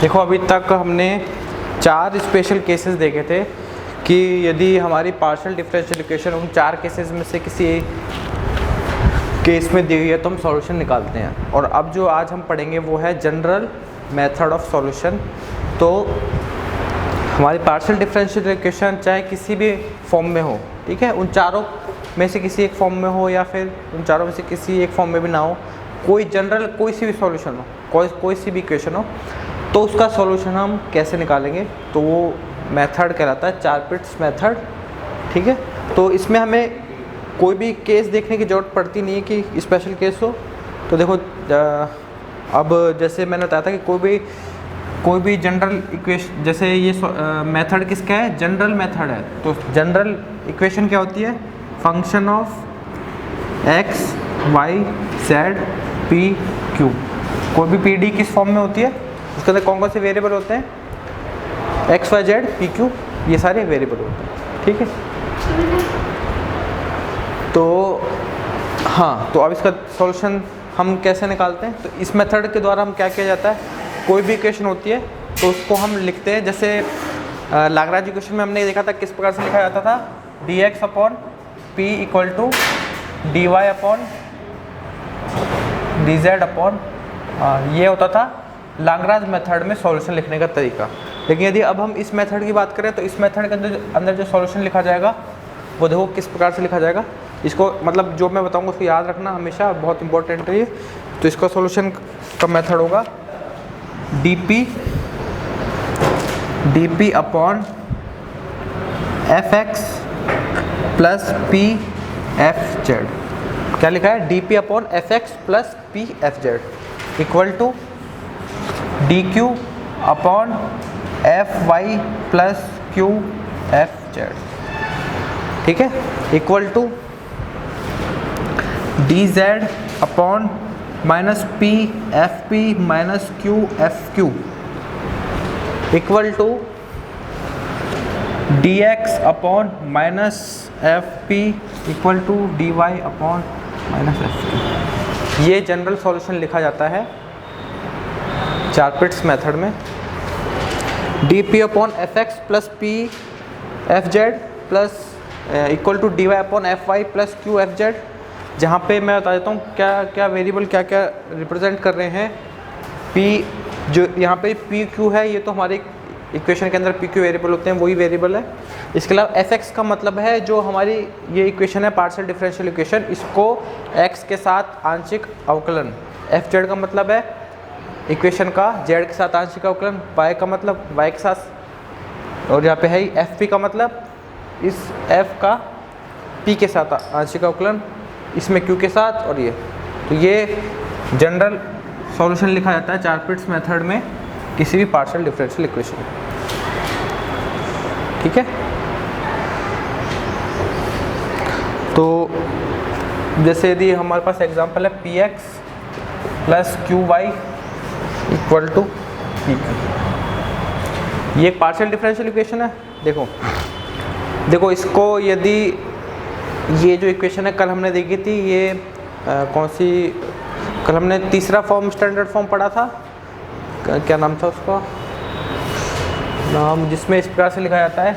देखो अभी तक हमने 4 स्पेशल केसेस देखे थे कि यदि हमारी पार्शियल डिफरेंशियल इक्वेशन उन 4 केसेस में से किसी केस में दी हुई है तो हम सॉल्यूशन निकालते हैं। और अब जो आज हम पढ़ेंगे वो है जनरल मेथड ऑफ सॉल्यूशन। तो हमारी पार्शियल डिफरेंशियल इक्वेशन चाहे किसी भी फॉर्म में हो, ठीक है, उन चारों में से किसी एक फॉर्म में हो या फिर उन चारों में से किसी एक फॉर्म में भी ना हो, कोई जनरल कोई सी भी सॉल्यूशन हो, कोई सी भी इक्वेशन हो, तो उसका सॉल्यूशन हम कैसे निकालेंगे, तो वो मेथड कहलाता है चारपिट्स मेथड। ठीक है, तो इसमें हमें कोई भी केस देखने की ज़रूरत पड़ती नहीं है कि स्पेशल केस हो। तो देखो अब जैसे मैंने बताया था कि कोई भी जनरल इक्वेशन, जैसे ये मेथड किसका है, जनरल मेथड है। तो जनरल इक्वेशन क्या होती है, function of x y z p q. कोई भी पी डी किस फॉर्म में होती है, उसके अंदर कौन कौन से वेरिएबल होते हैं, x y z p q, ये सारे वेरिएबल होते हैं। ठीक है, तो हाँ, तो अब इसका सॉल्यूशन हम कैसे निकालते हैं। तो इस मेथड के द्वारा हम क्या किया जाता है, कोई भी इक्वेशन होती है तो उसको हम लिखते हैं, जैसे लाग्रांज इक्वेशन में हमने देखा था किस प्रकार से लिखा जाता था, d x upon p equal to d y upon d Z upon, ये होता था लाग्रांज मेथड में सॉल्यूशन लिखने का तरीका। लेकिन यदि अब हम इस मेथड की बात करें तो इस मेथड के अंदर जो सॉल्यूशन लिखा जाएगा वो देखो किस प्रकार से लिखा जाएगा। इसको मतलब जो मैं बताऊंगा उसको याद रखना हमेशा, बहुत इंपॉर्टेंट है ये। तो इसका सॉल्यूशन का मेथड होगा d P upon F x plus p f z. क्या लिखा है, d P upon F x plus p f Z equal to d Q upon F Y plus q f z. ठीक है, equal to D Z upon minus P F P minus Q F Q equal to D x upon minus F p equal to d y upon minus f q. ये general solution लिखा जाता है Charpit's method में। D P upon F x plus p f z plus equal to d y upon F Y plus q f z, जहाँ पे मैं बता देता हूँ क्या क्या वेरिएबल क्या क्या रिप्रेजेंट कर रहे हैं। पी जो यहाँ पे पी क्यू है, ये तो हमारे इक्वेशन के अंदर पी क्यू वेरिएबल होते हैं, वही वेरिएबल है। इसके अलावा एफ एक्स का मतलब है जो हमारी ये इक्वेशन है पार्शियल डिफरेंशियल इक्वेशन, इसको एक्स के साथ आंशिक अवकलन। एफ जेड का मतलब है इक्वेशन का जेड के साथ आंशिक अवकलन, वाई का मतलब वाई के साथ, और यहाँ पे है एफ पी का मतलब इस एफ का पी के साथ आंशिक अवकलन, इसमें क्यू के साथ, और ये। तो ये जनरल सॉल्यूशन लिखा जाता है चारपिट्स मेथड में किसी भी पार्शियल डिफरेंशियल इक्वेशन। ठीक है, तो जैसे यदि हमारे पास एग्जांपल है p x plus Q y equal to p q, ये एक पार्शियल डिफरेंशियल इक्वेशन है। देखो इसको यदि ये जो इक्वेशन है कल हमने देखी थी, ये कौन सी, कल हमने तीसरा फॉर्म स्टैंडर्ड फॉर्म पढ़ा था, क्या नाम था उसका नाम, जिसमें इस प्रकार से लिखा जाता है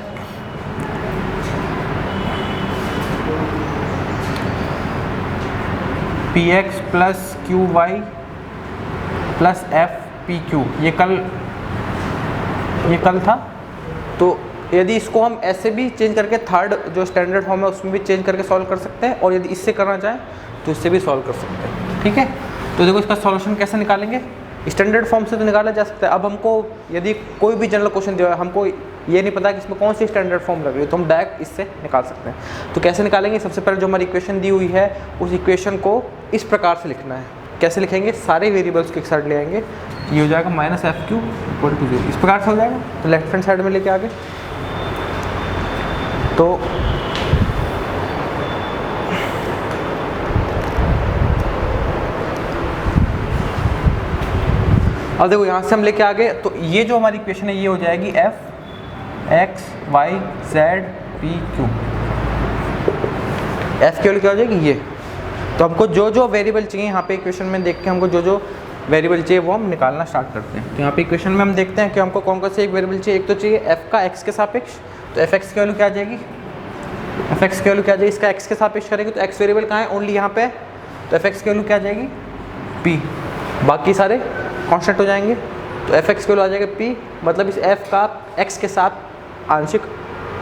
p x plus Q y plus f p q, ये कल था। तो यदि इसको हम ऐसे भी चेंज करके थर्ड जो स्टैंडर्ड फॉर्म है उसमें भी चेंज करके सॉल्व कर सकते हैं, और यदि इससे करना चाहें तो इससे भी सॉल्व कर सकते हैं। ठीक है, तो देखो इसका सॉल्यूशन कैसे निकालेंगे, स्टैंडर्ड फॉर्म से तो निकाला जा सकता है। अब हमको यदि कोई भी जनरल क्वेश्चन दिया है, हमको ये नहीं पता कि इसमें कौन सी स्टैंडर्ड फॉर्म लग रही है, तो हम डायरेक्ट इससे निकाल सकते हैं। तो कैसे निकालेंगे, सबसे पहले जो हमारी इक्वेशन दी हुई है उस इक्वेशन को इस प्रकार से लिखना है। कैसे लिखेंगे, सारे वेरिएबल्स को एक साइड ले आएंगे, ये हो जाएगा minus f Q equal to 0, इस प्रकार से हो जाएगा। तो लेफ्ट हैंड साइड में लेके आगे, तो अब देखो यहाँ से हम लेके आ गए, तो ये जो हमारी इक्वेशन है ये हो जाएगी f x y z p q. F केवल क्या हो जाएगी ये, तो हमको जो जो वेरिएबल चाहिए यहाँ पे इक्वेशन में देख के हमको जो जो वेरिएबल चाहिए वो हम निकालना स्टार्ट करते हैं। तो यहाँ पे इक्वेशन में हम देखते हैं कि हमको कौन कौन से एक वेरिएबल चाहिए। एक तो चाहिए f का x के सापेक्ष, तो fx की वैल्यू क्या आ जाएगी, fx की वैल्यू क्या आ जाएगी, इसका x के सापेक्ष करेंगे तो x वेरिएबल कहाँ है, ओनली यहाँ पे, तो fx की वैल्यू क्या आ जाएगी p, बाकी सारे कांस्टेंट हो जाएंगे। तो fx की वैल्यू आ जाएगा p, मतलब इस f का x के साथ आंशिक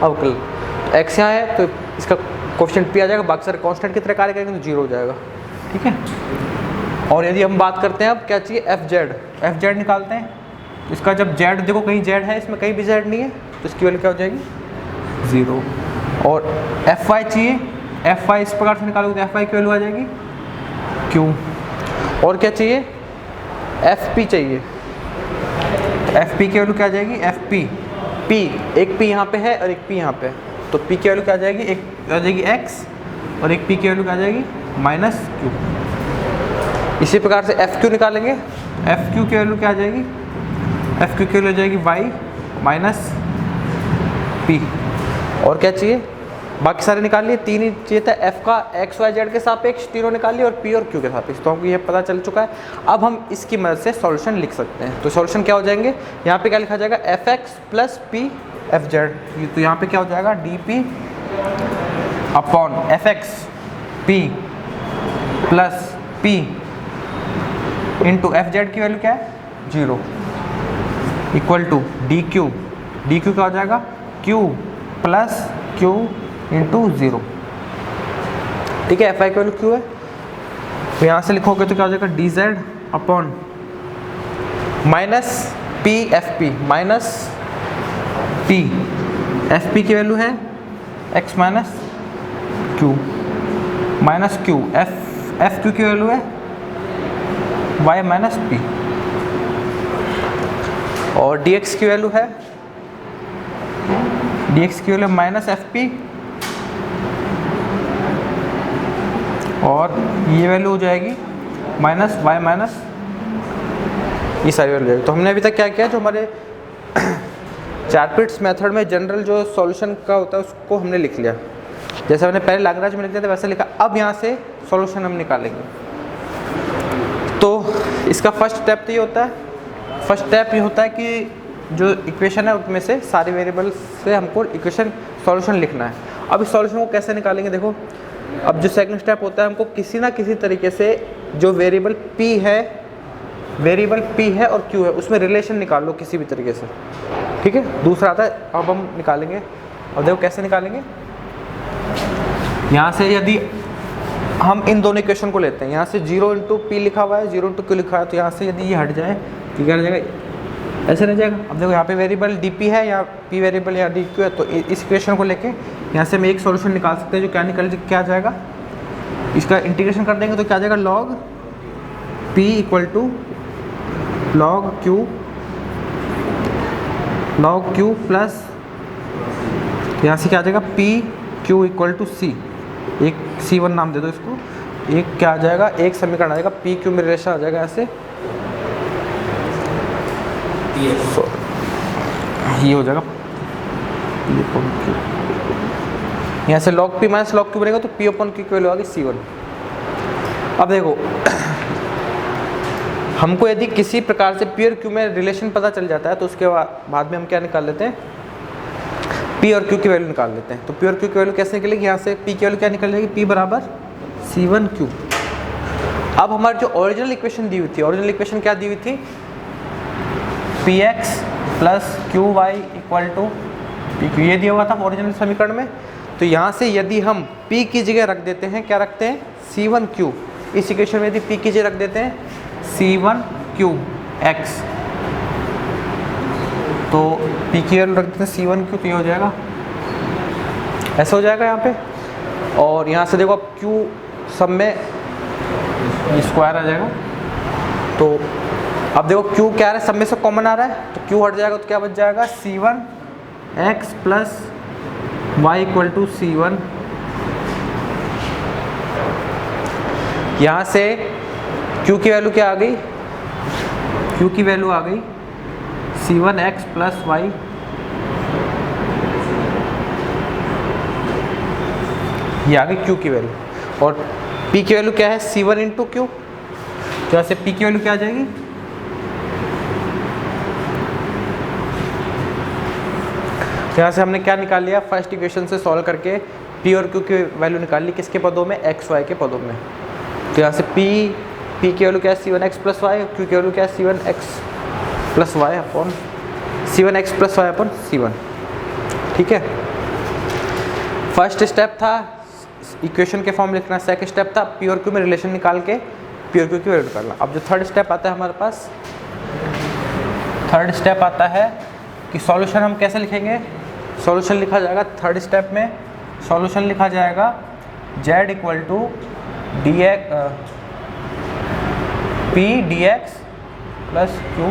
अवकल, तो x यहाँ है तो इसका कोएफिशिएंट p आ जाएगा, बाकी सारे कांस्टेंट की तरह कार्य करेंगे तो 0 हो जाएगा, ठीक है। और यदि हम बात करते हैं अब क्या चाहिए, fz निकालते हैं। इसका जब z देखो कहीं z है, इसमें कहीं भी z नहीं है, तो इसकी वैल्यू क्या हो जाएगी 0। और fy चाहिए, fy इस प्रकार से निकालोगे तो fy की वैल्यू आ जाएगी q। और क्या चाहिए, fp चाहिए, fp की वैल्यू क्या आ जाएगी, fp, p, एक p यहाँ पे है और एक p यहाँ पे है, तो p की वैल्यू क्या आ जाएगी, एक आ जाएगी x और एक p की वैल्यू क्या आ जाएगी -q। इसी प्रकार से fq निकालेंगे, fq की वैल्यू क्या आ जाएगी, fq की वैल्यू आ जाएगी y -p। और क्या चाहिए, बाकी सारे निकाल लिए, तीन ही चाहिए था, f का x y z के सापेक्ष तीनों निकाल लिए और p और q के सापेक्ष, तो हमको ये पता चल चुका है। अब हम इसकी मदद से सॉल्यूशन लिख सकते हैं। तो सॉल्यूशन क्या हो जाएंगे, यहाँ पे क्या लिखा जाएगा, fx + p fz, तो यहाँ पे क्या हो जाएगा dp upon fx p + p into fz की वैल्यू क्या है 0 इक्वल टू dq, dq क्या हो जाएगा q + q इंटू 0, ठीक है। fi की वैल्यू q है, तो यहाँ से लिखोगे तो क्या हो जाएगा dz upon -p fp -p, fp की वैल्यू है x q q, fq की वैल्यू है y -p, और dx की वैल्यू है, dx की वैल्यू -fp, और ये वैल्यू हो जाएगी -y ये सारी वैल्यू जाएगी। तो हमने अभी तक क्या किया, जो हमारे चारपिट्स मेथड में जनरल जो सॉल्यूशन का होता है उसको हमने लिख लिया, जैसे हमने पहले लाग्रांज में लिख दिया था वैसे लिखा। अब यहाँ से सॉल्यूशन हम निकालेंगे। तो इसका फर्स्ट स्टेप तो ये होता है, फर्स्ट स्टेप ये होता है कि जो इक्वेशन है उसमें से सारे वेरिएबल से हमको इक्वेशन सॉल्यूशन लिखना है। अब इस सॉल्यूशन को कैसे निकालेंगे, देखो अब जो सेकंड स्टेप होता है, हमको किसी ना किसी तरीके से जो वेरिएबल p है और q है उसमें रिलेशन निकाल लो किसी भी तरीके से, ठीक है। दूसरा आता है, अब हम निकालेंगे, और देखो कैसे निकालेंगे। यहाँ से यदि हम इन दोनों इक्वेशन को लेते हैं, यहाँ से 0 × p लिखा हुआ है, 0 × q लिखा है, तो यहाँ से यदि ये हट जाए तो क्या हो जाएगा, ऐसे रह जाएगा। अब देखो यहाँ पे वेरिएबल dp है या p वेरिएबल या dq है, तो इस इक्वेशन को लेके यहाँ से हम एक सॉल्यूशन निकाल सकते हैं, जो क्या आ जाएगा, इसका इंटीग्रेशन कर देंगे तो क्या आ जाएगा log p = log q plus यहाँ से क्या आ जाएगा p q = c, एक c1 नाम दे दो इसको, एक क्या आ जाएगा, एक समीकरण आ जाएगा p q में रिलेशन आ जाएगा ऐसे, ये हो जाएगा यहाँ से log p - log q बनेगा, तो p / q की वैल्यू आ गई c1। अब देखो हमको यदि किसी प्रकार से p और q में रिलेशन पता चल जाता है, तो उसके बाद में हम क्या निकाल लेते हैं, p और q की वैल्यू निकाल लेते हैं। तो p और q की वैल्यू कैसे निकलेगी, यहाँ से p की वैल्यू क्या निकल जाएगी, p = c1q। अब हमारी जो ओरिजिनल इक्वेशन दी हुई थी, ओरिजिनल इक्वेशन क्या दी हुई थी, px + qy = pq, ये दिया हुआ था ओरिजिनल समीकरण में। तो यहाँ से यदि हम p की जगह रख देते हैं, क्या रखते हैं, c1q, इस इक्वेशन में यदि p की जगह रख देते हैं c1qx, तो p की वैल्यू रख देते हैं c1q, तो ये हो जाएगा, ऐसा हो जाएगा यहाँ पे। और यहाँ से देखो अब q सब में स्क्वायर आ जाएगा, तो अब देखो q क्या आ रहा है, सब में से कॉमन आ रहा है, तो q हट जाएगा तो क्या बच जाएगा, c1x + y = c1। यहाँ से q की वैल्यू क्या आ गई, q की वैल्यू आ गई c1x + y, ये आ गई q की वैल्यू, और p की वैल्यू क्या है, c1 × q, तो यहाँ से पी की वैल्यू क्या आ जाएगी, तो यहाँ से हमने क्या निकाल लिया, फर्स्ट इक्वेशन से सॉल्व करके पी और क्यू की वैल्यू निकाल ली, किसके पदों में, एक्स वाई के पदों में। तो यहाँ से पी की वैल्यू क्या है, c1x प्लस वाई, क्यू की वैल्यू क्या है, c1x plus y upon c1x plus y upon c1। ठीक है, फर्स्ट स्टेप था इक्वेशन के फॉर्म लिखना, सेकंड स्टेप था पी और क्यू में रिलेशन निकाल के पी और क्यू की वैल्यू निकालना। अब जो थर्ड स्टेप आता है हमारे पास, थर्ड स्टेप आता है कि सॉल्यूशन हम कैसे लिखेंगे। सॉल्यूशन लिखा जाएगा थर्ड स्टेप में, सॉल्यूशन लिखा जाएगा z equal to D x p D x plus q,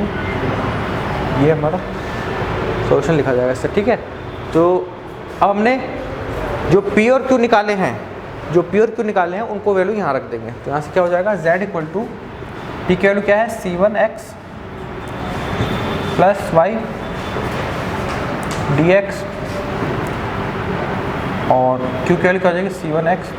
ये हमारा सॉल्यूशन लिखा जाएगा इससे। ठीक है, तो अब हमने जो पी और क्यू निकाले हैं, जो पी और क्यू निकाले हैं उनको वैल्यू यहाँ रख देंगे। तो यहाँ से क्या हो जाएगा, z इक्वल टू पी की वैल्यू क्या है, c1x plus Y d x और क्यू की वैल्यू क्या हो जाएगी, c1x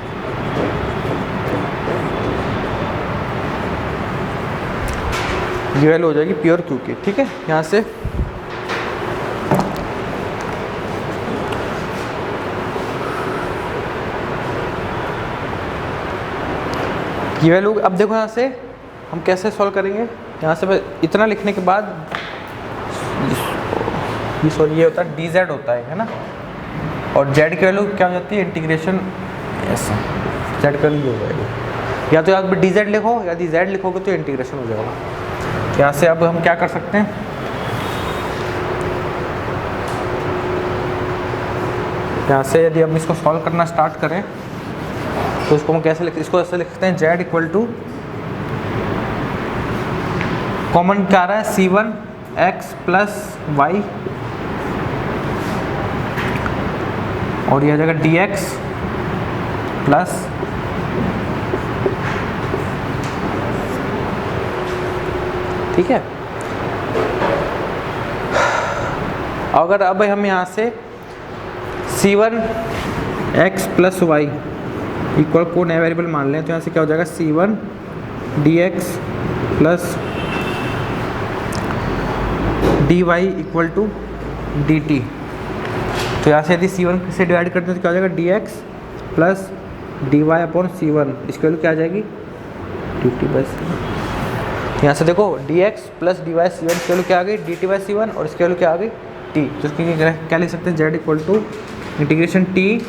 ये वैल्यू हो जाएगी पी और क्यू की। ठीक है, यहाँ से ये वैल्यू, अब देखो यहाँ से हम कैसे सॉल्व करेंगे। यहाँ से इतना लिखने के बाद सॉरी ये होता है dz होता है ना, और z की वैल्यू क्या हो जाती है, इंटीग्रेशन ऐसा z की वैल्यू हो जाएगी, या तो यहाँ पर dz लिखो, यदि z लिखोगे तो इंटीग्रेशन हो जाएगा। यहाँ से अब हम क्या कर सकते हैं, यहाँ से यदि हम इसको सॉल्व करना स्टार्ट करें तो इसको हम कैसे लिखते हैं, इसको ऐसे लिखते हैं z इक्वल टू कॉमन क्या आ रहा है, c1x प्लस वाई और यह आ जाएगा dx प्लस ठीक है। अगर अब हम यहाँ से c1x प्लस वाई इक्वल को नया वेरिएबल मान लें तो यहाँ से क्या हो जाएगा, c1 dx plus dy equal to dt। तो यहाँ से यदि c1 से डिवाइड करते हैं तो क्या हो जाएगा, dx plus dy upon c1, इसकी वैल्यू क्या आ जाएगी, dt बाई c1। यहाँ से देखो dx प्लस dy c1 इसकी वैल्यू क्या आ गई, dt बाई c1 और इसकी वैल्यू क्या आ गई, t। तो इसकी क्या लिख सकते हैं, z equal to integration t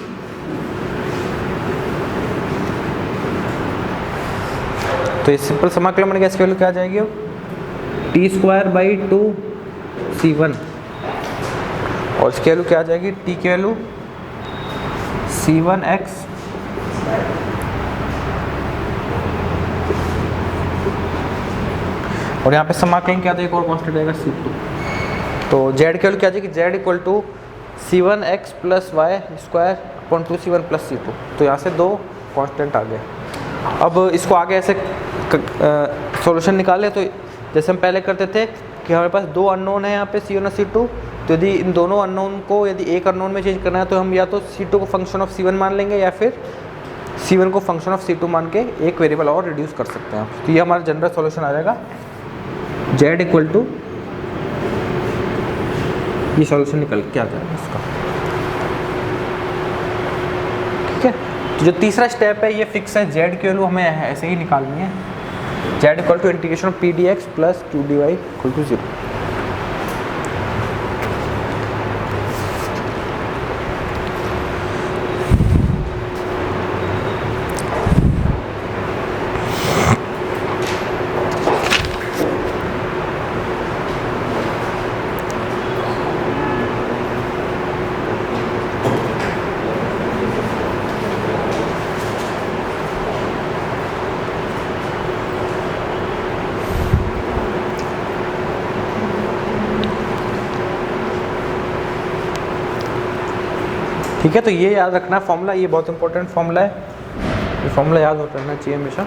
तो इस सिंपल समाकलन बन गया, इसकी वैल्यू क्या आ जाएगी, टी स्क्वायर बाई 2c1 और इसकी वैल्यू क्या आ जाएगी, t की वैल्यू c1x और यहाँ पे समाकलन क्या था, एक और कांस्टेंट आएगा c2। तो z की वैल्यू क्या आ जाएगी, z equal to c1x plus y square upon 2c1 plus c2। तो यहाँ से दो कांस्टेंट आ गए। अब इसको आगे ऐसे सॉल्यूशन निकाले तो जैसे हम पहले करते थे कि हमारे पास दो अननोन है यहाँ पे c1 और c2, तो यदि इन दोनों अननोन को यदि एक अननोन में चेंज करना है तो हम या तो c2 को फंक्शन ऑफ c1 मान लेंगे या फिर c1 को फंक्शन ऑफ c2 मान के एक वेरिएबल और रिड्यूस कर सकते हैं। तो ये हमारा जनरल सॉल्यूशन आ जाएगा, z इक्वल टू ये सॉल्यूशन निकल के आ जाएगा इसका। ठीक है, तो जो तीसरा स्टेप है ये फिक्स है, z की वैल्यू हमें ऐसे ही निकालनी है, z equal to integration of p D x plus Q D y equal to 0। ठीक है, तो ये याद रखना फॉर्मूला, ये बहुत इंपॉर्टेंट फॉर्मूला है, ये फॉर्मूला याद होता रहना चाहिए हमेशा।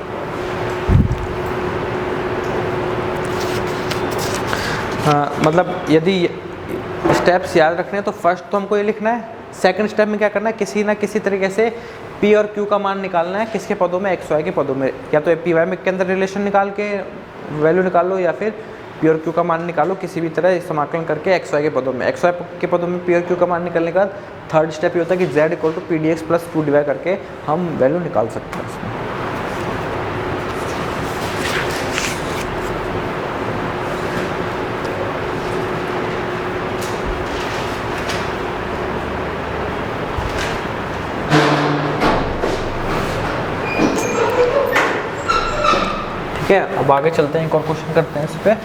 मतलब यदि स्टेप्स याद रखने हैं तो फर्स्ट तो हमको ये लिखना है, सेकंड स्टेप में क्या करना है, किसी ना किसी तरीके से पी और क्यू का मान निकालना है किसके पदों में, एक्स वाई के पदों में। या तो पी वाई में के अंदर रिलेशन निकाल के वैल्यू निकालो, या फिर पी और क्यू का मान निकालो किसी भी तरह समाकलन करके एक्स वाई के पदों में। एक्स वाई के पदों में पी और क्यू का मान निकालने के बाद थर्ड स्टेप ये होता है कि z equal to P D x plus 2 करके हम वैल्यू निकाल सकते हैं उसमें। ठीक है, अब आगे चलते हैं, एक और क्वेश्चन करते हैं इस पे।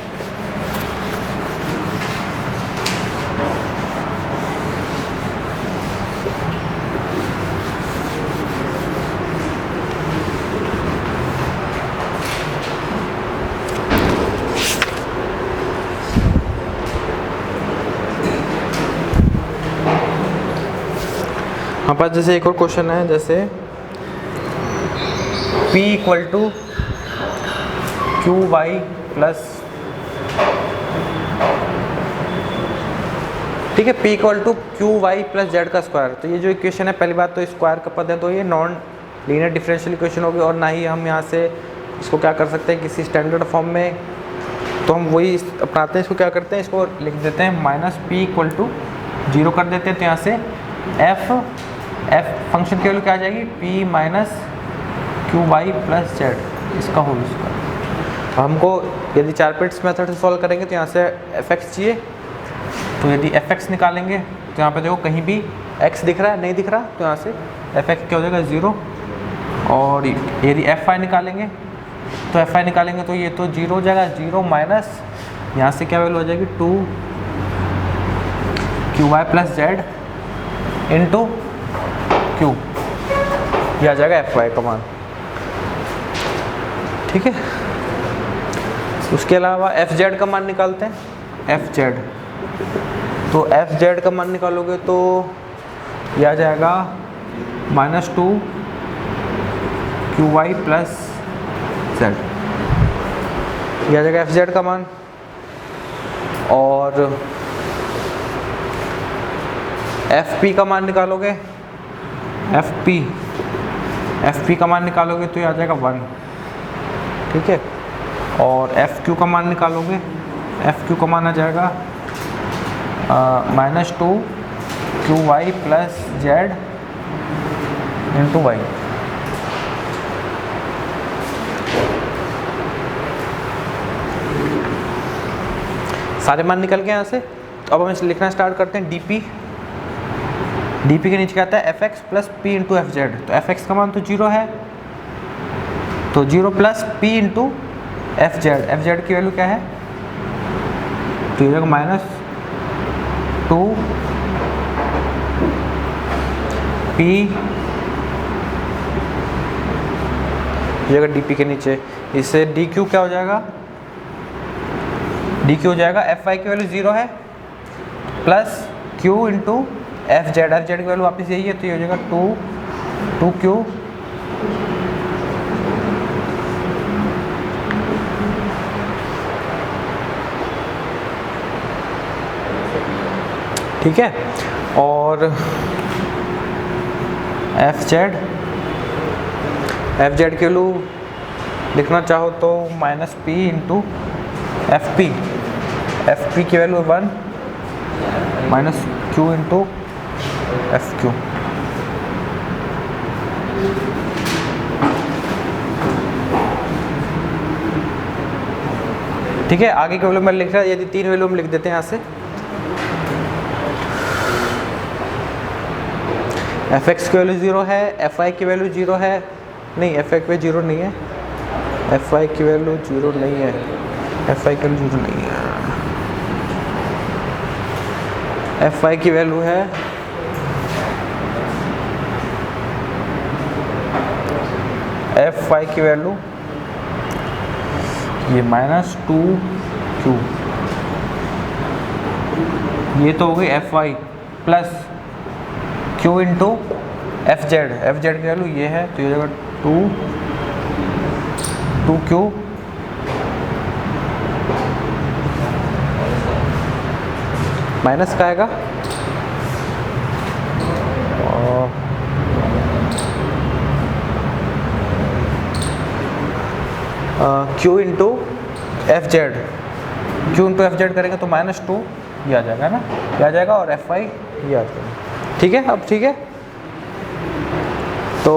हमारे पास जैसे एक और क्वेश्चन है, जैसे P equal to q y plus, ठीक है, P equal to q y plus z का स्क्वायर। तो ये जो इक्वेशन है, पहली बात तो स्क्वायर का पद है, तो ये नॉन लीनियर डिफरेंशियल इक्वेशन होगी, और ना ही हम यहाँ से इसको क्या कर सकते हैं किसी स्टैंडर्ड फॉर्म में। तो हम वही अपनाते हैं, इसको क्या करते हैं, इसको लिख देते हैं माइनस पी इक्वल टू 0 कर देते हैं। तो यहाँ से एफ फंक्शन की वैल्यू क्या आ जाएगी, p minus q y plus z, इसका होल स्क्वायर। हमको यदि 4 पिट्स मेथड से सॉल्व करेंगे तो यहाँ से एफ एक्स चाहिए। तो यदि एफ एक्स निकालेंगे तो यहाँ पे देखो कहीं भी एक्स दिख रहा है, नहीं दिख रहा, तो यहाँ से एफ एक्स क्या हो जाएगा 0। और यदि एफ आई निकालेंगे तो एफ आई निकालेंगे तो ये तो 0 हो जाएगा, 0 माइनस यहाँ से क्या वैल्यू हो जाएगी 2 q y plus z into q, ये आ जाएगा एफ वाई का मान। ठीक है, उसके अलावा एफ जेड का मान निकालते हैं, एफ जेड। तो एफ जेड का मान निकालोगे तो यह आ जाएगा -2 क्यू वाई प्लस जेड, यह आ जाएगा एफ जेड का मान। और एफ पी का मान निकालोगे, एफ पी का मान निकालोगे तो ये आ जाएगा 1। ठीक है, और एफ क्यू का मान निकालोगे, एफ क्यू का मान आ जाएगा -2 q y plus z into y. सारे मान निकल गए यहाँ से। तो अब हम इसे लिखना स्टार्ट करते हैं, डीपी के नीचे क्या आता है, F x plus P into F Z. तो एफ एक्स का मान तो 0 है, तो 0 plus P into F z की वैल्यू क्या है, तो ये जाएगा -2 पी, जगह डीपी के नीचे। इससे डी क्यू क्या हो जाएगा, डी क्यू हो जाएगा एफ आई की वैल्यू 0 है plus Q into F z की वैल्यू वापस यही है, तो ये हो जाएगा 2 क्यू ठीक है। और एफ जेड की वैल्यू लिखना चाहो तो -p इंटू एफ पी की value 1 minus Q into F Q. ठीक है, आगे की वैल्यू मैं लिख रहा है, यदि 3 वैल्यू हम लिख देते हैं यहाँ से, एफ एक्स की वैल्यू 0 है, एफ आई की वैल्यू 0 है, नहीं एफ आई की वैल्यू 0 नहीं है, एफ आई की वैल्यू 0 नहीं है, एफ आई की वैल्यू 0 नहीं है, एफ आई की वैल्यू है एफ आई की वैल्यू ये -2 क्यू, ये तो हो गई F I plus Q into F z की वैल्यू ये है, तो ये जगह 2 क्यू माइनस का आएगा Q into F Z, Q into F Z करेंगे तो -2 ये आ जाएगा ना, ये आ जाएगा, और Fy ये आ जाएगा। ठीक है, अब ठीक है, तो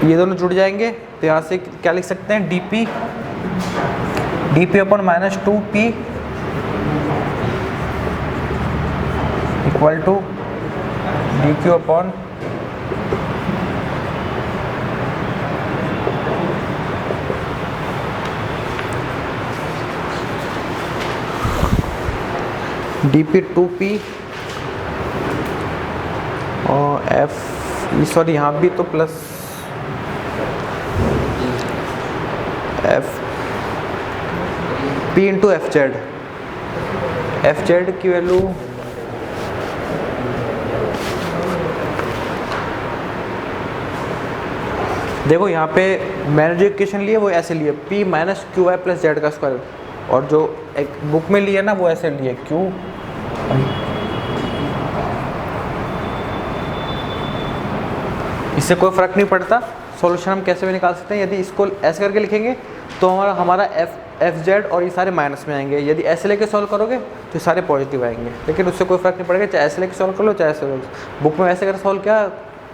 ये दोनों जुड़ जाएंगे, तो यहाँ से क्या लिख सकते हैं, d P upon -2p equal to d Q upon dp2p और f, सॉरी यहाँ भी तो plus f p into F z की वैल्यू देखो, यहाँ पे मैंने जो इक्वेशन ली है वो ऐसे लिए p minus q y plus z का स्क्वायर, और जो एक बुक में लिया ना वो ऐसे लिए क्यू, इससे कोई फ़र्क नहीं पड़ता, सॉल्यूशन हम कैसे भी निकाल सकते हैं। यदि इसको ऐसे करके लिखेंगे तो हमारा एफ जेड और ये सारे माइनस में आएंगे, यदि ऐसे लेके सॉल्व करोगे तो ये सारे पॉजिटिव आएंगे, लेकिन उससे कोई फ़र्क नहीं पड़ेगा, चाहे ऐसे लेके सॉल्व कर लो, चाहे ऐसे बुक में ऐसे कर सॉल्व किया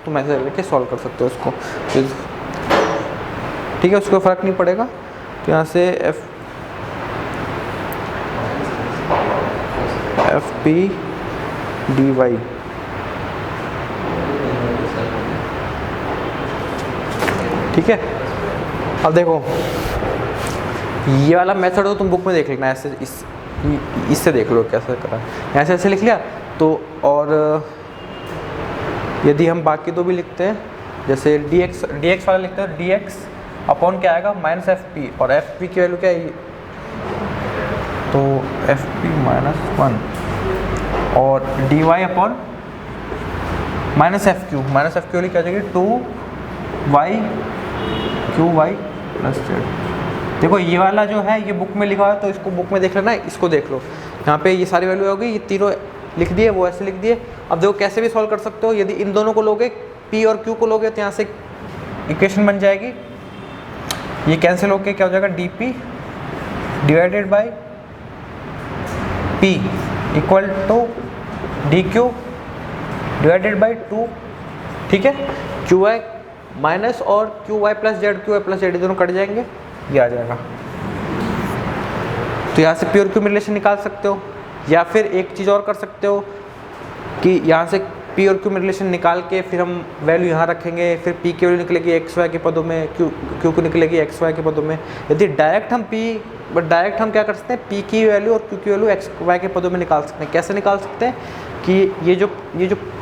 तुम ऐसे लेके सॉल्व कर सकते हो उसको, ठीक है, उसको फ़र्क नहीं पड़ेगा। तो यहाँ से एफ पी डी वाई, ठीक है। अब देखो ये वाला मेथड तो तुम बुक में देख लेना, ऐसे इससे देख लो कैसे करा, ऐसे ऐसे लिख लिया तो, और यदि हम बाकी दो भी लिखते हैं, जैसे dx वाला लिखते हैं, dx अपॉन क्या आएगा माइनस एफ पी, और एफ पी की वैल्यू क्या है, तो एफ पी -1, और d y upon minus f q वाली क्या जाएगी 2y q y plus Z. देखो ये वाला जो है ये बुक में लिखा हुआ है, तो इसको बुक में देख लेना, इसको देख लो, यहाँ पे ये सारी वैल्यू होगी, ये तीनों लिख दिए, वो ऐसे लिख दिए। अब देखो कैसे भी सॉल्व कर सकते हो, यदि इन दोनों को लोगे, p और q को लोगे, तो यहाँ से इक्वेशन बन जाएगी, ये कैंसिल होके क्या हो जाएगा, dp divided by p equal to dq divided by 2, ठीक है। qy माइनस और qy प्लस जेड दोनों कट जाएंगे, ये आ जाएगा। तो यहाँ से p और q में रिलेशन निकाल सकते हो, या फिर एक चीज़ और कर सकते हो कि यहाँ से p और q में रिलेशन निकाल के फिर हम वैल्यू यहाँ रखेंगे, फिर p की वैल्यू निकलेगी xy के पदों में, q को निकलेगी xy के पदों में। यदि डायरेक्ट हम क्या कर सकते हैं, p की वैल्यू और q की वैल्यू xy के पदों में निकाल सकते हैं। कैसे निकाल सकते हैं कि ये जो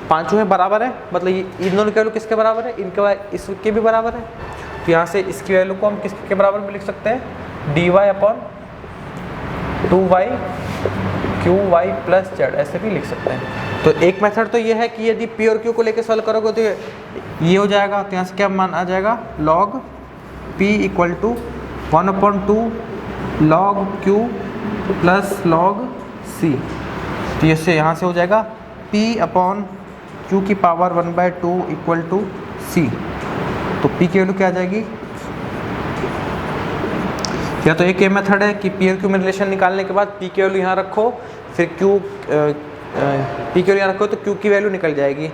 पांचों हैं बराबर है, मतलब ये इन दोनों की वैल्यू किसके बराबर है, इनके इसके भी बराबर है, तो यहाँ से इसकी वैल्यू को हम किसके बराबर में लिख सकते हैं, dy upon 2y q y plus z, ऐसे भी लिख सकते हैं। तो एक मेथड तो ये है कि यदि p और q को लेके सॉल्व करोगे तो ये हो जाएगा, तो यहाँ से क्या मान आ जाएगा, log p equal to 1/2 log q plus log c, तो ये से यहाँ से हो जाएगा p अपॉन q की पावर 1/2 इक्वल टू c। तो p की वैल्यू क्या आ जाएगी, या तो एक ये मेथड है कि p और q में रिलेशन निकालने के बाद p की वैल्यू यहाँ रखो, फिर p की वैल्यू यहाँ रखो तो q की वैल्यू निकल जाएगी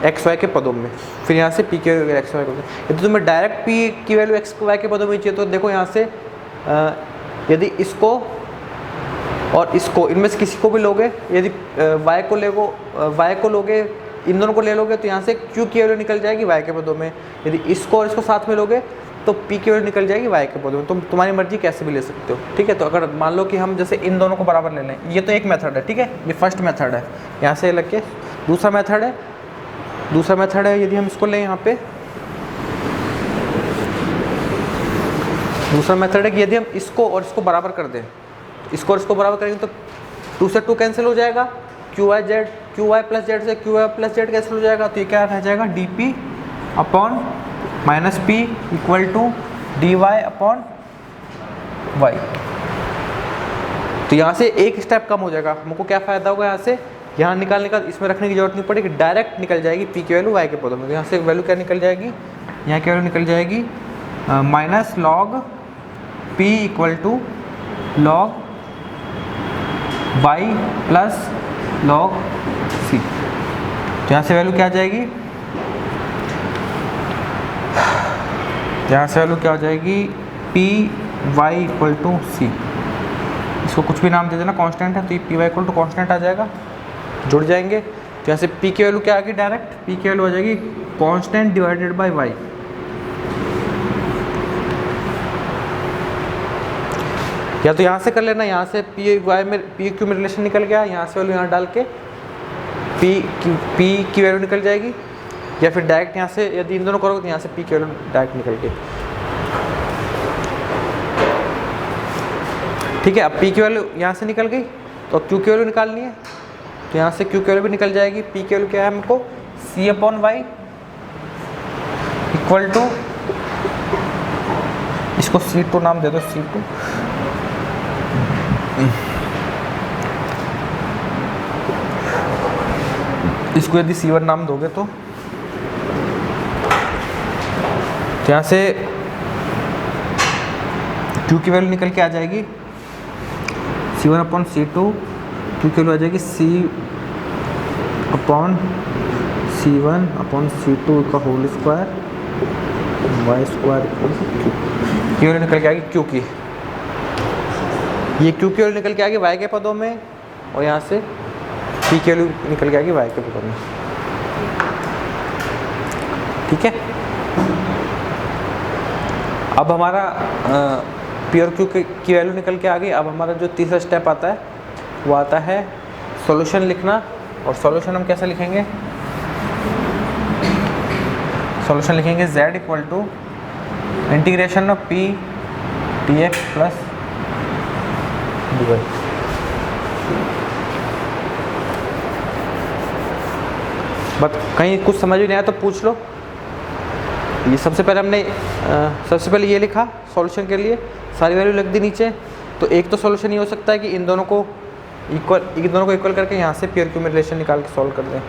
xy के पदों में, फिर यहाँ से p की वैल्यू xy के पदों में। यदि तुम्हें डायरेक्ट p की वैल्यू xy के पदों में चाहिए तो देखो यहाँ से यदि इसको और इसको, इनमें से किसी को भी लोगे, यदि y को लोगे, इन दोनों को ले लोगे तो यहाँ से q की वैल्यू निकल जाएगी y के पदों में। यदि इसको और इसको साथ में लोगे तो p की वैल्यू निकल जाएगी y के पदों में। तुम तुम्हारी मर्जी कैसे भी ले सकते हो, ठीक है। तो अगर मान लो कि हम जैसे इन दोनों को बराबर ले लें, ये तो एक मेथड है, ठीक है, ये फर्स्ट मेथड है, यहाँ से लग के दूसरा मेथड है यदि हम इसको लें, यहाँ पे दूसरा मेथड है कि यदि हम इसको और इसको बराबर कर दें, इसको और इसको बराबर करेंगे तो 2 से 2 कैंसिल हो जाएगा, क्यू वाई प्लस जेड से q y plus z cancel हो जाएगा, तो ये क्या रह जाएगा, d P upon minus p equal to d y upon y. तो यहाँ से एक स्टेप कम हो जाएगा, हमको क्या फ़ायदा होगा, यहाँ से यहाँ निकालने का, इसमें रखने की जरूरत नहीं पड़ेगी, डायरेक्ट निकल जाएगी पी की वैल्यू वाई के पदों में। तो यहाँ से वैल्यू क्या निकल जाएगी, यहाँ की वैल्यू निकल जाएगी minus log P equal to log y plus log c। तो यहाँ से वैल्यू क्या आ जाएगी, यहाँ से वैल्यू क्या हो जाएगी, पी वाई इक्वल टू सी। इसको कुछ भी नाम दे देना, कांस्टेंट है तो ये P Y equal to constant आ जाएगा, जुड़ जाएंगे। तो यहाँ से पी की वैल्यू क्या आ गई, डायरेक्ट पी की वैल्यू आ जाएगी कांस्टेंट डिवाइडेड बाय वाई। या तो यहाँ से कर लेना, यहाँ से पी वाई में पी क्यू में रिलेशन निकल गया, यहाँ से वैल्यू यहाँ डाल के पी की वैल्यू निकल जाएगी, या फिर डायरेक्ट यहाँ से यदि इन दोनों करोगे तो यहाँ से पी की वैल्यू डायरेक्ट निकल के, ठीक है। अब पी की वैल्यू यहाँ से निकल गई तो क्यू की वैल्यू निकालनी है, तो यहाँ से क्यू की वैल्यू भी निकल जाएगी। पी की वैल्यू क्या है हमको, सी अपॉन वाई इक्वल टू, इसको C2 नाम दे दो, C2। इसको यदि C1 नाम दोगे तो यहाँ से Q की वैल्यू निकल के आ जाएगी C1 अपॉन C2, Q की वैल्यू आ जाएगी C upon C1 upon C2 का whole square y square equal to Q की वैल्यू निकल के आएगी Q की, ये Q की वैल्यू निकल के आएगी Y के पदों में, और यहाँ से P की वैल्यू निकल के आएगी Y के पदों में, ठीक है। अब हमारा P और Q की वैल्यू निकल के आ गई। अब हमारा जो तीसरा स्टेप आता है वो आता है सॉल्यूशन लिखना, और सॉल्यूशन हम कैसे लिखेंगे, सॉल्यूशन लिखेंगे z equal to integration of P dx plus dy। But कहीं कुछ समझ में नहीं आया तो पूछ लो। ये सबसे पहले हमने सबसे पहले ये लिखा सॉल्यूशन के लिए, सारी वैल्यू लिख दी नीचे। तो एक तो सॉल्यूशन ये हो सकता है कि इन दोनों को इक्वल करके यहाँ से पी और क्यू में रिलेशन निकाल के सॉल्व कर दें।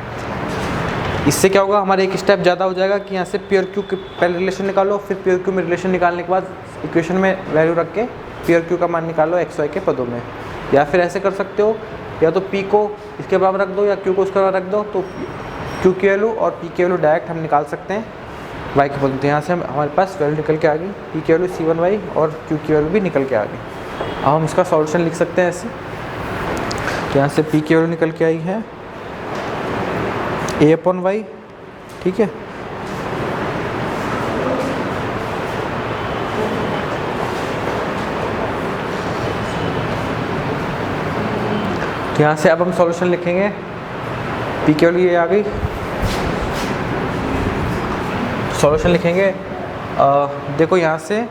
इससे क्या होगा, हमारा एक स्टेप ज़्यादा हो जाएगा कि यहाँ से पी और क्यू के पहले रिलेशन निकालो, फिर पी और क्यू में रिलेशन निकालने के बाद इक्वेशन में वैल्यू रख के पी और क्यू का मान निकालो एक्स वाई के पदों में। या फिर ऐसे कर सकते हो, या तो पी को इसके बराबर रख दो या क्यू को उसके बराबर रख दो, तो क्यू की वैल्यू और पी की वैल्यू डायरेक्ट हम निकाल सकते हैं वाई के पदों। तो यहाँ से हमारे पास वैल्यू निकल के आ गई, पी की वैल्यू C1 वाई और क्यू की वैल्यू भी निकल के आ गई। अब हम इसका सॉल्यूशन लिख सकते हैं ऐसे, तो यहाँ से पी की वैल्यू निकल के आई है a अपॉन वाई, ठीक है। तो यहाँ से अब हम सॉल्यूशन लिखेंगे, पी की वैल्यू ये आ गई, सॉल्यूशन लिखेंगे। देखो यहाँ से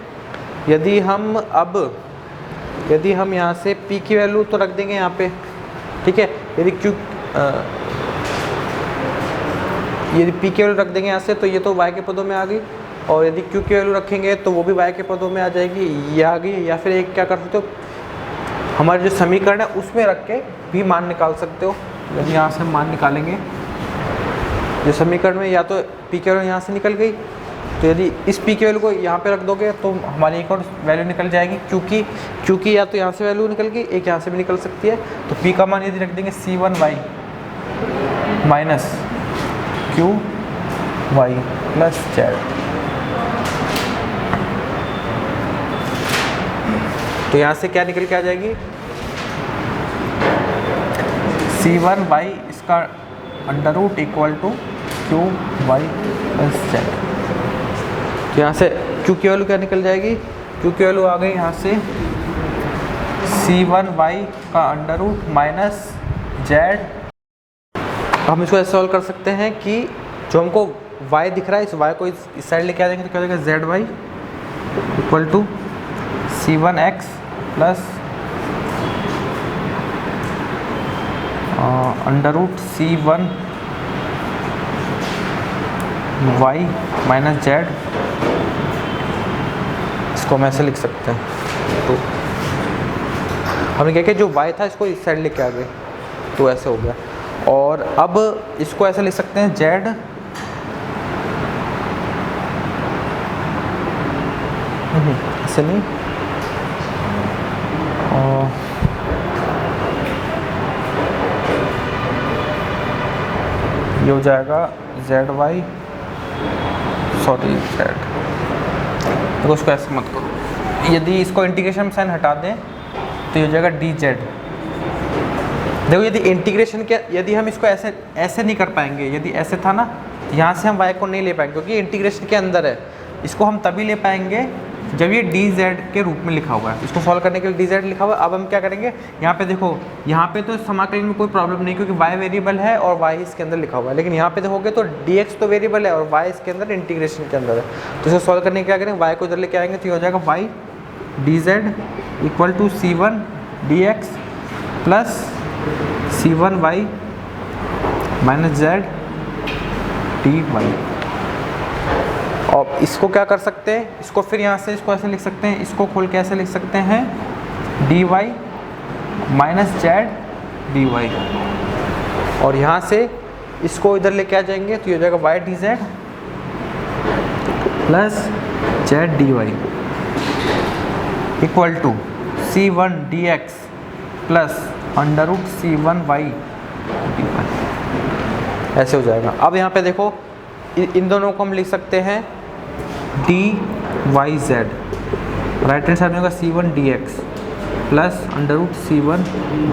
यदि हम यहाँ से p की वैल्यू तो रख देंगे यहाँ पे, ठीक है। यदि p की वैल्यू रख देंगे यहाँ से तो ये तो y के पदों में आ गई, और यदि q की वैल्यू रखेंगे तो वो भी y के पदों में आ जाएगी, ये आ गई। या फिर एक क्या कर सकते हो, हमारे जो समीकरण है उसमें रख के भी मान निकाल सकते हो। यदि यहाँ से मान निकालेंगे जो समीकरण में, या तो p की वैल्यू यहाँ से निकल गई, तो यदि इस p की वैल्यू को यहाँ पे रख दोगे तो हमारी एक और वैल्यू निकल जाएगी क्योंकि या तो यहाँ से वैल्यू निकल गई, एक यहाँ से भी निकल सकती है। तो p का मान यदि रख देंगे C1 y minus Q y plus Z, तो यहाँ से क्या निकल के आ जाएगी, C1 वाई इसका under root equal to Q y plus Z। तो यहाँ से Q की वैल्यू क्या निकल जाएगी, Q की वैल्यू आ गई यहाँ से C1 वाई का अंडर रूट माइनस Z। हम इसको ऐसे सॉल्व कर सकते हैं कि जो हमको y दिख रहा है, इस y को इस साइड लेके आ जाएंगे तो क्या हो जाएगा, ZY equal to C1x plus under root C1 y minus Z। इसको हम ऐसे लिख सकते हैं। तो हमने क्या किया, जो y था इसको इस साइड लेके आ गए, तो ऐसे हो गया। और अब इसको ऐसे लिख सकते हैं Z ऐसे नहीं, ये हो जाएगा जेड वाई, सॉरी जेड, तो उसको ऐसे मत करो। यदि इसको इंटीग्रेशन साइन हटा दें तो ये हो जाएगा डी जेड। देखो यदि इंटीग्रेशन के, यदि हम इसको ऐसे ऐसे नहीं कर पाएंगे, यदि ऐसे था ना, यहाँ से हम वाई को नहीं ले पाएंगे क्योंकि इंटीग्रेशन के अंदर है। इसको हम तभी ले पाएंगे जब ये डी जेड के रूप में लिखा हुआ है। इसको सॉल्व करने के लिए डी जेड लिखा हुआ है। अब हम क्या करेंगे, यहाँ पे देखो, यहाँ पे तो समाकलन में कोई प्रॉब्लम नहीं क्योंकि वाई वेरिएबल है और वाई इसके अंदर लिखा हुआ है, लेकिन यहाँ पे देखोगे तो डी एक्स तो वेरिएबल है और वाई इसके अंदर इंटीग्रेशन के अंदर है। तो इसको सॉल्व करने के क्या करेंगे, वाई को इधर लेके आएंगे तो ये हो जाएगा y d Z equal to c one D x plus c one y minus z d y. और इसको क्या कर सकते हैं, इसको फिर यहाँ से इसको ऐसे लिख सकते हैं, इसको खोल के ऐसे लिख सकते हैं D y minus z d y, और यहाँ से इसको इधर लेके आ जाएंगे तो ये हो जाएगा y d Z plus z d y equal to c one D x plus under root C one Y D y, ऐसे हो जाएगा। अब यहाँ पे देखो इन दोनों को हम लिख सकते हैं D Y Z, right hand side में होगा C one D x plus under root सी वन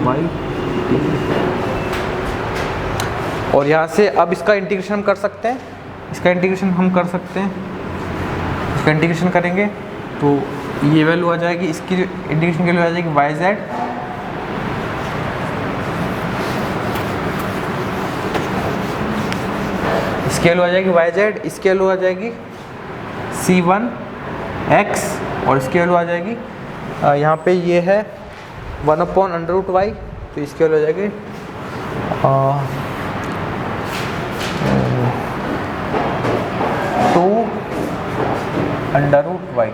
वाई डी, और यहाँ से अब इसका इंटीग्रेशन हम कर सकते हैं, इसका इंटीग्रेशन हम कर सकते हैं, इसका इंटीग्रेशन करेंगे तो ये वैल्यू आ जाएगी, इसकी इंटीग्रेशन की वैल्यू आ जाएगी वाई जेड इसकी वैल्यू आ जाएगी वाई जेड, इसकी वैल्यू आ जाएगी सी वन एक्स, और इसकी वैल्यू आ जाएगी यहाँ पे ये है one upon under root Y, तो इसकी वैल्यू आ जाएगी 2 under root Y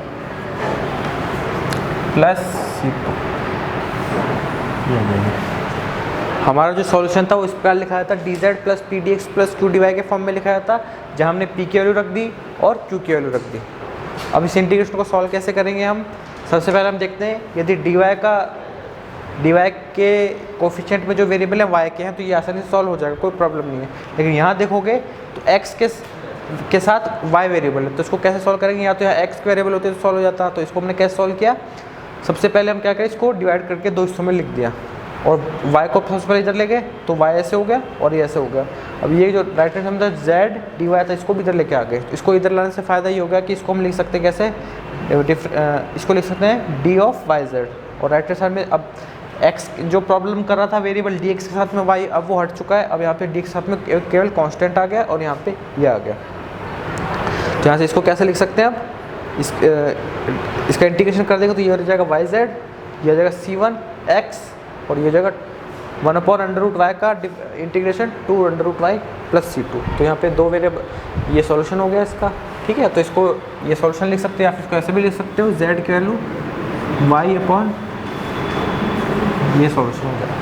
plus C two. हमारा जो सॉल्यूशन था वो इस प्रकार लिखाया था, D Z plus P D x plus Q D Y के फॉर्म में लिखाया था, जहाँ हमने पी की वैल्यू रख दी और क्यू की वैल्यू रख दी। अब इस इंटीग्रेशन को सॉल्व कैसे करेंगे हम, सबसे पहले हम देखते हैं यदि डी वाई के कोफिशिएंट में जो वेरिएबल है वाई के हैं तो ये आसानी से सॉल्व हो जाएगा, कोई प्रॉब्लम नहीं है। लेकिन यहाँ देखोगे तो एक्स के साथ वाई वेरिएबल है, तो इसको कैसे सॉल्व करेंगे, या तो यहाँ एक्स के वेरिएबल होते तो सॉल्व हो जाता। तो इसको हमने कैसे सॉल्व किया, सबसे पहले हम क्या करें, इसको डिवाइड करके दो हिस्सों में लिख दिया और y को सबसे पहले इधर ले गए तो y ऐसे हो गया और ये ऐसे हो गया। अब ये जो राइट हैंड साइड में z dy था इसको भी इधर लेके आ गए। इसको इधर लाने से फ़ायदा ये होगा कि इसको हम लिख सकते हैं कैसे, इसको लिख सकते हैं d ऑफ वाई जेड, और राइट हैंड साइड में अब x जो प्रॉब्लम कर रहा था वेरिएबल dx के साथ में y, अब वो हट चुका है। अब यहाँ पे d के साथ में केवल कॉन्स्टेंट आ गया और यहाँ पे ये आ गया। तो यहाँ से इसको कैसे लिख सकते हैं, अब इसका इंटीग्रेशन कर देंगे तो ये हो जाएगा वाई जेड, ये हो जाएगा सी वन एक्स, और ये हो जाएगा one upon under root Y का integration 2 under root Y plus C two. तो यहाँ पे दो वेरिएबल, ये सॉल्यूशन हो गया इसका, ठीक है। तो इसको ये सॉल्यूशन लिख सकते हैं, या फिर इसको ऐसे भी लिख सकते हो, जेड की वैल्यू वाई अपॉन, ये सॉल्यूशन हो जाएगा।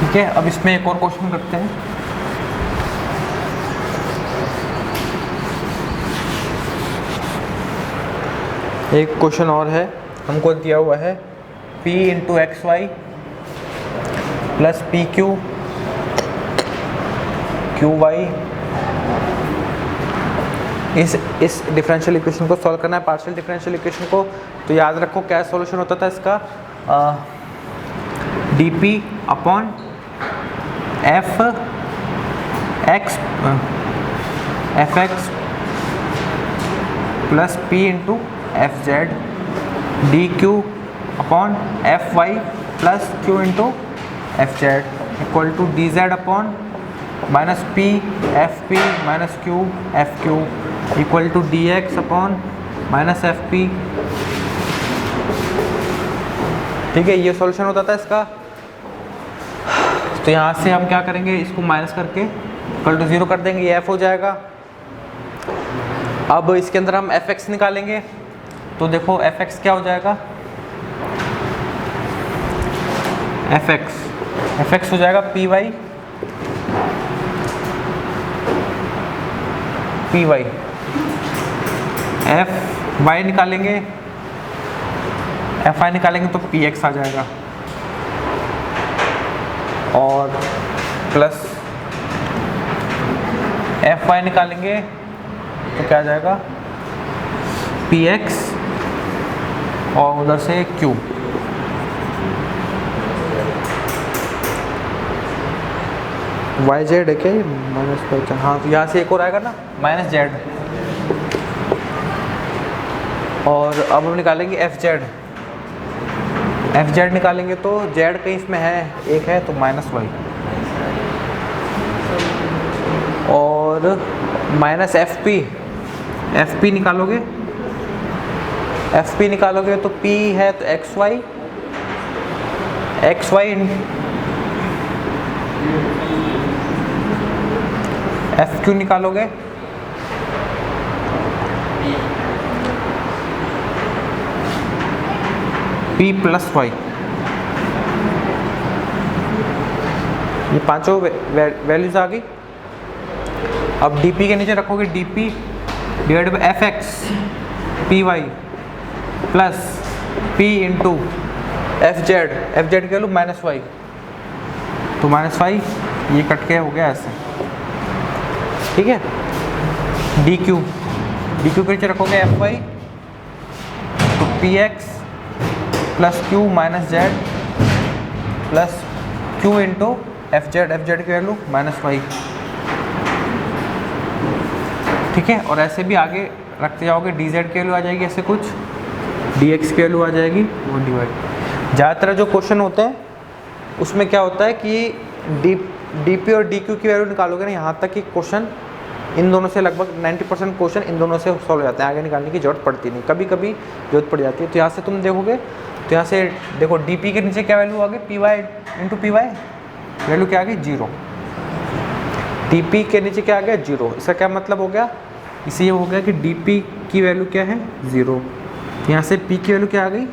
ठीक है, अब इसमें एक और क्वेश्चन करते हैं। एक क्वेश्चन और है, हमको दिया हुआ है p into X Y plus P Q Q Y. इस डिफरेंशियल इक्वेशन को सॉल्व करना है, पार्शियल डिफरेंशियल इक्वेशन को। तो याद रखो क्या सॉल्यूशन होता था इसका, D P upon F x plus P into F Z, D Q upon F Y plus Q into F Z equal to D Z upon minus P F P minus Q F Q equal to D x upon minus F P ठीक है, ये solution होता था इसका। तो यहाँ से हम क्या करेंगे, इसको माइनस करके इक्वल टू 0 कर देंगे, ये f हो जाएगा। अब इसके अंदर हम fx निकालेंगे, तो देखो fx क्या हो जाएगा, fx हो जाएगा py fy निकालेंगे, fy निकालेंगे तो px आ जाएगा, और प्लस fy निकालेंगे तो क्या आ जाएगा px, और उधर से q। वाई जेड है क्या, माइनस वाई, हाँ तो यहाँ से एक और आएगा ना माइनस जेड, और अब हम निकालेंगे एफ जेड निकालेंगे तो जेड कहीं इसमें है, एक है तो माइनस वाई, और माइनस एफ पी निकालोगे, तो p है तो एक्स वाई एफ क्यू निकालोगे p प्लस वाई, ये पांचों वैल्यूज आ गई। अब dp के नीचे रखोगे dp divide by F X P Y plus p into F Z के लो माइनस वाई, तो माइनस वाई ये कट के हो गया ऐसे, ठीक है। डी क्यू के नीचे रखोगे एफ वाई, तो P x plus Q minus Z plus Q into F z की वैल्यू माइनस वाई, ठीक है। और ऐसे भी आगे रखते जाओगे, डी जेड की वैल्यू आ जाएगी ऐसे कुछ, डी एक्स की वैल्यू आ जाएगी, वो डिवाइड। ज़्यादातर जो क्वेश्चन होते हैं उसमें क्या होता है कि डी पी और डी क्यू की वैल्यू निकालोगे ना, यहाँ तक कि क्वेश्चन इन दोनों से लगभग 90% क्वेश्चन इन दोनों से सॉल्व हो जाते हैं, आगे निकालने की जरूरत पड़ती नहीं, कभी कभी जरूरत पड़ जाती है। तो यहाँ से तुम देखोगे तो यहाँ से देखो डी पी के नीचे क्या वैल्यू आ गई, P Y into P Y, value क्या आ गई 0। डी पी के नीचे क्या आ गया 0, इसका क्या मतलब हो गया, इसे ये हो गया कि डी पी की वैल्यू क्या है 0। यहाँ से पी की वैल्यू क्या आ गई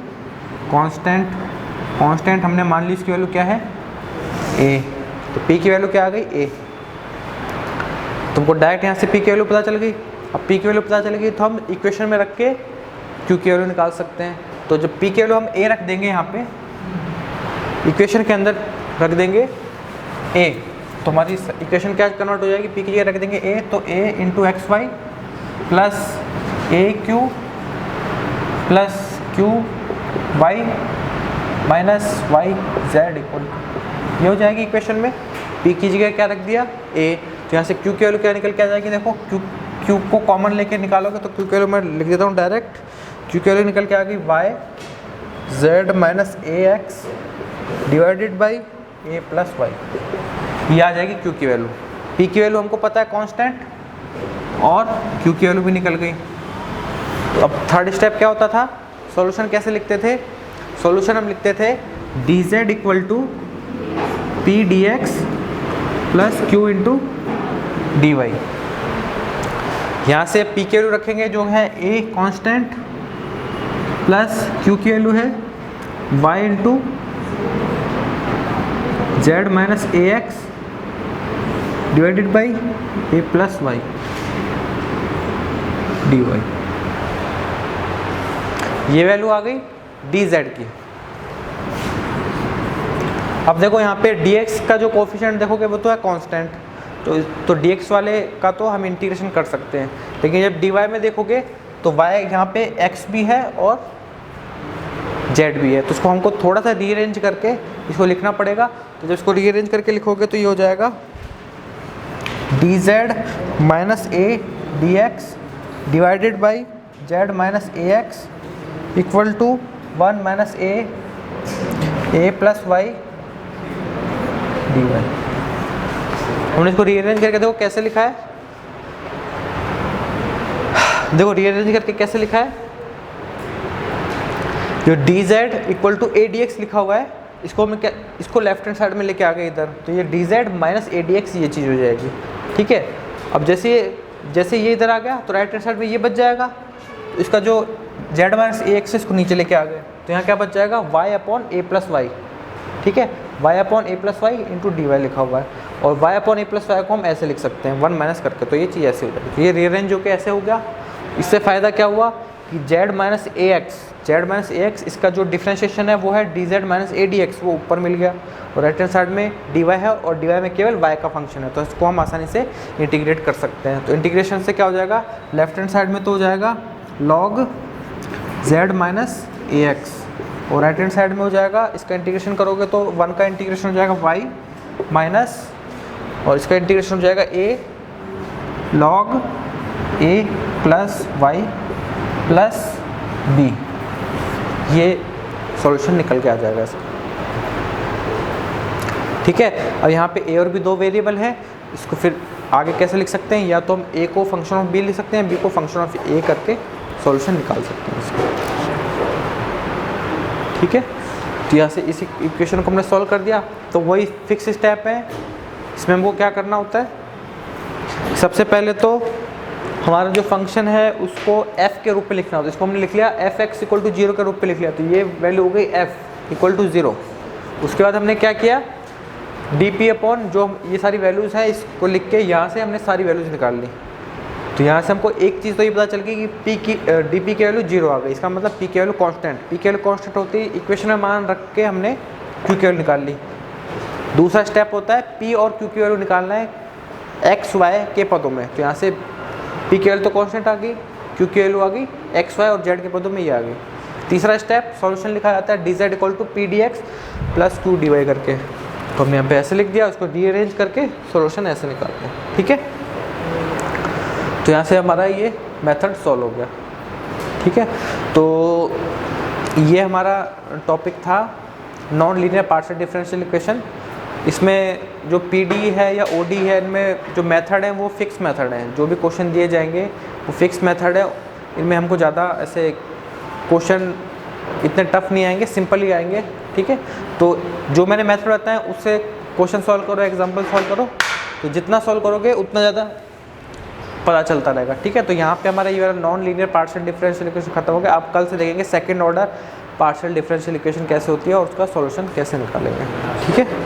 कांस्टेंट हमने मान ली, इसकी वैल्यू क्या है a, तो p की वैल्यू क्या आ गई a। तुमको डायरेक्ट यहाँ से p की वैल्यू पता चल गई। अब p की वैल्यू पता चल गई तो हम इक्वेशन में रख के q की वैल्यू निकाल सकते हैं। तो जब p की वैल्यू हम a रख देंगे, यहाँ पे इक्वेशन के अंदर रख देंगे a, तो हमारी इक्वेशन क्या कन्वर्ट हो जाएगी, p की जगह रख देंगे a, तो a into X Y plus a Q plus Q Y minus Y Z equal, ये हो जाएगी इक्वेशन में। p की जगह क्या रख दिया a, तो यहाँ से q की वैल्यू क्या निकल के आ जाएगी, देखो q को कॉमन लेके निकालोगे तो q की वैल्यू मैं लिख देता हूँ डायरेक्ट, q की वैल्यू निकल के आ गई y z minus A X divided by a plus Y, ये आ जाएगी q की वैल्यू। p की वैल्यू हमको पता है कांस्टेंट, और q की वैल्यू भी निकल गई। तो अब थर्ड स्टेप क्या होता था, सॉल्यूशन कैसे लिखते थे, सॉल्यूशन हम लिखते थे dz equal to P D x plus Q into D Y. यहाँ से p की वैल्यू रखेंगे जो है a कांस्टेंट प्लस q की वैल्यू है y into Z minus A X divided by a plus Y D Y, ये value आ गई dz की। अब देखो यहाँ पे dx का जो कोफिशिएंट देखोगे वो तो है कांस्टेंट, तो dx वाले का तो हम इंटीग्रेशन कर सकते हैं, लेकिन जब dy में देखोगे तो y यहाँ पे x भी है और z भी है, तो उसको हमको थोड़ा सा रीअरेंज करके इसको लिखना पड़ेगा। तो जब इसको रीअरेंज करके लिखोगे तो ये हो जाएगा dz minus A D X divided by Z minus A X equal to 1 minus A plus Y D Y. हमने इसको रीअरेंज करके देखो कैसे लिखा है, देखो रीअरेंज करके कैसे लिखा है, जो D Z equal to A D X लिखा हुआ है, इसको मैं क्या, इसको लेफ्ट हैंड साइड में लेके आ गए इधर, तो ये D Z minus A D x ये चीज़ हो जाएगी, ठीक है। अब जैसे ये इधर आ गया तो राइट हैंड साइड में ये बच जाएगा, तो इसका जो जेड माइनस ए एक्स इसको नीचे लेके आ गए, तो यहाँ क्या बच जाएगा Y upon A plus Y, ठीक है, Y upon A plus Y into D Y लिखा हुआ है, और Y upon A plus Y को हम ऐसे लिख सकते हैं 1 माइनस करके, तो ये चीज़ ऐसे हो जाएगी। तो ये रीअरेंज होकर ऐसे हो गया। इससे फ़ायदा क्या हुआ कि जेड माइनस ए एक्स इसका जो डिफ्रेंशिएशन है वो है D Z minus A D x, वो ऊपर मिल गया, और राइट हैंड साइड में डी वाई है और डी वाई में केवल वाई का फंक्शन है, तो इसको हम आसानी से इंटीग्रेट कर सकते हैं। तो इंटीग्रेशन से क्या हो जाएगा, लेफ्ट हैंड साइड में तो हो जाएगा log Z minus A x, और राइट हैंड साइड में हो जाएगा, इसका इंटीग्रेशन करोगे तो 1 का इंटीग्रेशन हो जाएगा वाई माइनस, और इसका इंटीग्रेशन हो जाएगा ए लॉग ए प्लस वाई प्लस बी, ये सॉल्यूशन निकल के आ जाएगा इसका, ठीक है। अब यहाँ पे ए और बी 2 वेरिएबल हैं, इसको फिर आगे कैसे लिख सकते हैं, या तो हम ए को फंक्शन ऑफ बी लिख सकते हैं, बी को फंक्शन ऑफ ए करके सॉल्यूशन निकाल सकते हैं इसको, ठीक है। तो यहाँ से इस इक्वेशन को हमने सॉल्व कर दिया, तो वही फिक्स स्टेप है, इसमें हमको क्या करना होता है, सबसे पहले तो हमारा जो फंक्शन है उसको f के रूप में लिखना होता है, इसको हमने लिख लिया एफ एक्स इक्वल टू 0 के रूप में लिख लिया, तो ये वैल्यू हो गई f इक्वल टू 0। उसके बाद हमने क्या किया, डी पी अपॉन जो ये सारी वैल्यूज़ हैं इसको लिख के यहाँ से हमने सारी वैल्यूज़ निकाल ली, तो यहाँ से हमको एक चीज़ तो ये पता चल गई कि डी पी की वैल्यू 0 आ गई, इसका मतलब पी की वैल्यू कॉन्स्टेंट, पी की वैल्यू कॉन्स्टेंट होती है, इक्वेशन में मान रख के हमने क्यू की वैल्यू निकाल ली। दूसरा स्टेप होता है पी और क्यू की वैल्यू निकालना है एक्स वाई के पदों में, तो यहाँ से पी की वैल्यू तो कॉन्स्टेंट आ गई, क्यू की वैल्यू आ गई एक्स वाई और जेड के पदों में ये आ गई। तीसरा स्टेप सॉल्यूशन लिखा जाता है D Z equal to P D x plus Q D Y करके, तो हमने यहाँ पे ऐसे लिख दिया, उसको रीअरेंज करके सॉल्यूशन ऐसे निकालते हैं, ठीक है। तो यहाँ से हमारा ये मेथड सॉल्व हो गया, ठीक है। तो ये हमारा टॉपिक था non linear partial differential equation. इसमें जो पीडी है या ओडी है, इनमें जो मेथड है वो फिक्स मेथड हैं, जो भी क्वेश्चन दिए जाएंगे वो फिक्स मेथड है, इनमें हमको ज़्यादा ऐसे क्वेश्चन इतने टफ नहीं आएंगे, सिंपल ही आएंगे, ठीक है। तो जो मैंने मेथड बताया उससे क्वेश्चन सॉल्व करो, एग्जाम्पल सॉल्व करो, तो जितना सॉल्व करोगे उतना ज़्यादा पता चलता रहेगा, ठीक है। तो यहाँ पे हमारा ये वाला non linear partial differential equation खत्म हो गया। आप कल से देखेंगे second order partial differential equation कैसे होती है और उसका सॉल्यूशन कैसे निकालेंगे, ठीक है।